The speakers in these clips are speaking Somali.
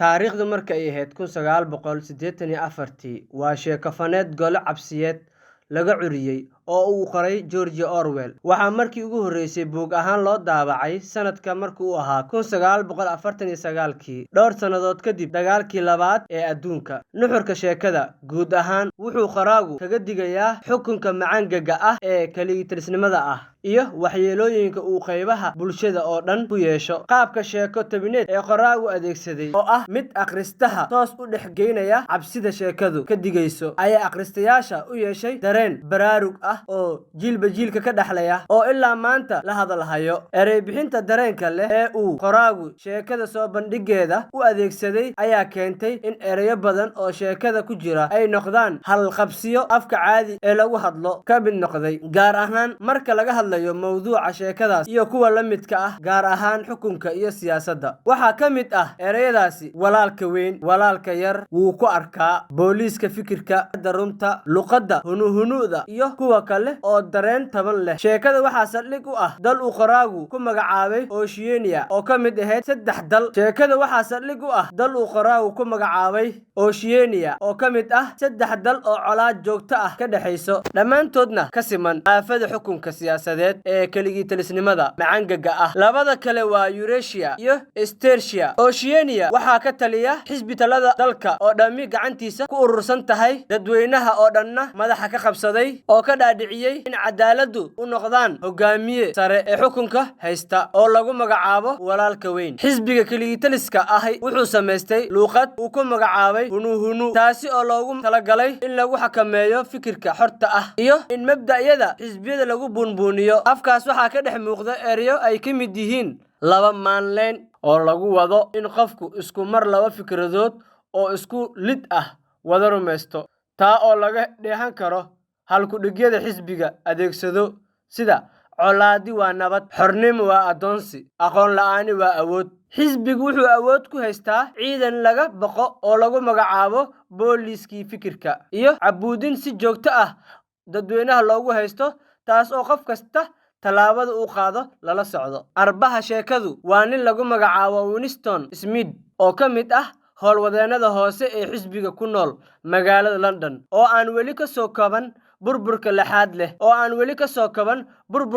Taariikhdu markay ahayd 1984 waa sheeko-faneed gole cabsiyeed laga curiyay oo uu qoray George Orwell. Waxaa markii ugu horreysay buug ahaan loo daabacay sanadka markuu ahaa 1949, dhowr sannadood kadib dagaalkii labaad ee adduunka. Nuxurka sheekada guud ahaan wuxuu qoraagu kaga digayaa xukunka macaangaga ah ee kaliya-talisnimada ah iyo waxyeelooyinka uu qaybaha bulshada oo dhan ku yeesho. Qaabka sheeko tabineed ee qoraagu adeegsaday oo ah mid akhristaha toos u dhex geynaya cabsida sheekadu ka digayso, ayaa akhristayaasha u yeeshay dareen baraarug ah oo jiilba jiilka ka dhaxlaya oo ilaa maanta la hadalhayo. Erey bixinta dareenka leh ee uu qoraagu sheekada soo bandhigeeda u adeegsaday ayaa keentay in ereyo badan oo sheekada ku jira ay noqdaan halqabsiyo afka caadi ee lagu hadlo ka mid noqday, gaar ahaan marka laga hadlayo mawduuca sheekadaas iyo kuwa la midka ah, gaar ahaan xukunka iyo siyaasadda. Waxaa ka mid ah ereyadaasi walaalka weyn, walaalka yar, wuu ku arkaa, booliiska fikirka, runta, luqadda hunuhunuda iyo kuwa kale oo dareen taban leh. Sheekada waxaa saldhig u ah dal uu qoraagu ku magacaabay Oceania oo ka mid ahayd 3 dal. Sheekada waxaa saldhig u ah dal uu qoraagu ku magacaabay Oceania oo ka mid ah 3 dal oo colaad joogto ah ka dhaxayso, dhammaantoodna ka siman aafada xukunka siyaasadeed ee kaliya-talisnimada macaangaga ah. Labada kale waa Eurasia iyo Eurasia. Oceania waxaa ka taliya xisbi talada dalka oo dhammi gacantiisa ku urursan tahay, dadweynaha oo dhanna madaxa ka qabsaday oo ka dhaadhiciyay in cadaaladdu u noqdaan hogaamiye sare ee xukunka haysta oo lagu magacaabo walaalka weyn. Xisbiga kaliya-taliska ahi wuxuu samaystay luuqad uu ku magacaabay hunuhunu, taasi oo loogu talagalay in lagu xakameeyo fikirka xorta ah iyo in mabda'yada xisbiyada lagu buunbuuniyo. Afkaas waxaa ka dhex muuqda ereyo ay ka mid yihiin laba maanleen oo lagu wado in qofku isku mar laba fikradood oo isku lid ah wada rumaysto, taa oo laga dheehan karo halku-dhigyada xisbiga adeegsado sida colaadi waa nabad, xornimo waa addoonsi, aqoon la'aani waa awood. Xisbigu wuxuu awood ku haystaa ciidan laga baqo oo lagu magacaabo booliiskii fikirka iyo cabuudin si joogto ah dadweynaha loogu haysto, taas oo qof kasta tallaabada uu qaado lala socdo. Arbaha sheekadu waa nin lagu magacaabo Winston Smith oo ka mid ah howlwadeennada hoose ee xisbiga ku nool magaalada London oo aan weli ka soo kaban burbur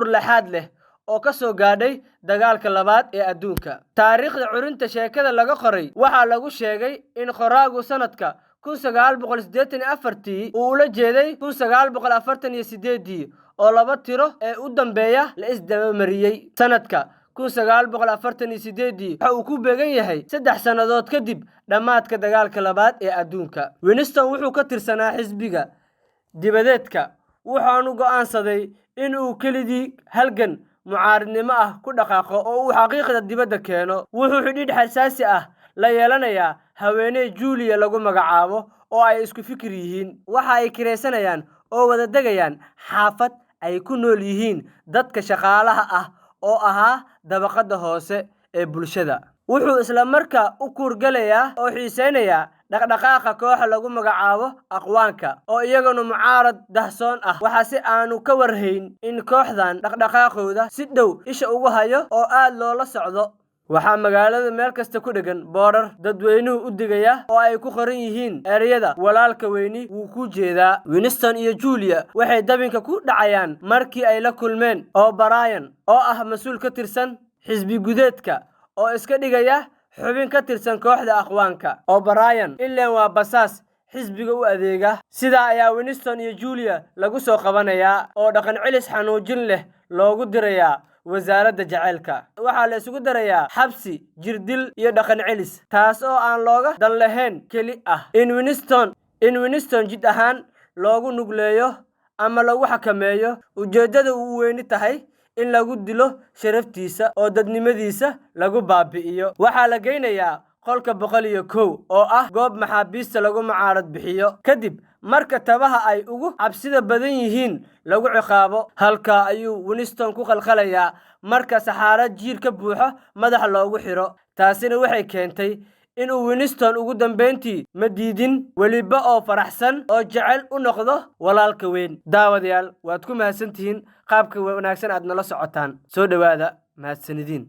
laxaad leh oo ka soo gaadhay dagaalka labaad ee adduunka. Taariikhda curinta sheekada laga qoray waxaa lagu sheegay in qoraagu sanadka 1984 uu ula jeeday 1948 oo laba tiro ee u dambeeya la isdaba mariyay. Sanadka 1948 waxa uu ku beegan yahay 3 sannadood kadib dhammaadka dagaalka labaad ee adduunka. Winston wuxuu ka tirsanaa xisbiga dibadeedka, wuxaanu go'aansaday in uu kelidii halgan mucaaradnimo ah ku dhaqaaqo oo uu xaqiiqda dibadda keeno. Wuxuu xidhiidh xasaasi ah la yeelanayaa haweeney Julia lagu magacaabo oo ay isku fikir yihiin. Waxa ay kiraysanayaan oo wada degayaan xaafad ay ku nool yihiin dadka shaqaalaha ah oo ahaa dabaqadda hoose ee bulshada. Wuxuu isla markaa u kuurgalayaa oo xiiseynayaa dhaqdhaqaaqa kooxa lagu magacaabo Aqwaanka oo iyaguna mucaarad dahsoon ah. Waxa si aanu ka warhayn in kooxdan dhaqdhaqaaqooda si dhow isha ugu hayo oo aad loola socdo. Waxaa magaalada meel kasta ku dhegan boorar dadweynuhu u digaya oo ay ku qoran yihiin ereyada walaalka weyni wuu ku jeedaa. Winston iyo Julia waxay dabinka ku dhacayaan markii ay la kulmeen O'Brien oo ah mas'uul ka tirsan xisbi gudeedka oo iska dhigaya xubin ka tirsan kooxda Aqwaanka. O'Brien ileen waa basaas xisbiga u adeega. Sidaa ayaa Winston iyo Julia lagu soo qabanayaa oo dhaqan celis xanuujin leh loogu dirayaa wasaaradda jaceylka. Waxaa la isugu darayaa xabsi, jirdil iyo dhaqan celis, taas oo aan looga dan lahayn keli ah in Winston jid ahaan loogu nugleeyo ama lagu xakameeyo. Ujeeddada uu weyni tahay in lagu dilo sharaftiisa oo dadnimadiisa lagu baabi'iyo. Waxaa la geynayaa qolka 101 oo ah goob maxaabiista lagu mucaarad bixiyo. Kadib marka tabaha ay ugu cabsida badan yihiin lagu ciqaabo, halkaa ayuu Winston ku qalqalayaa marka saxaaro jiir ka buuxo madaxa loogu xiro. Taasina waxay keentay inuu Winston ugu dambeyntii madiidin weliba oo faraxsan oo jecel u noqdo walaalka weyn. Daawadayaal, waad ku mahadsantihiin qaabka wanaagsan aad nala socotaan. Soo dhawaada, mahadsanidin.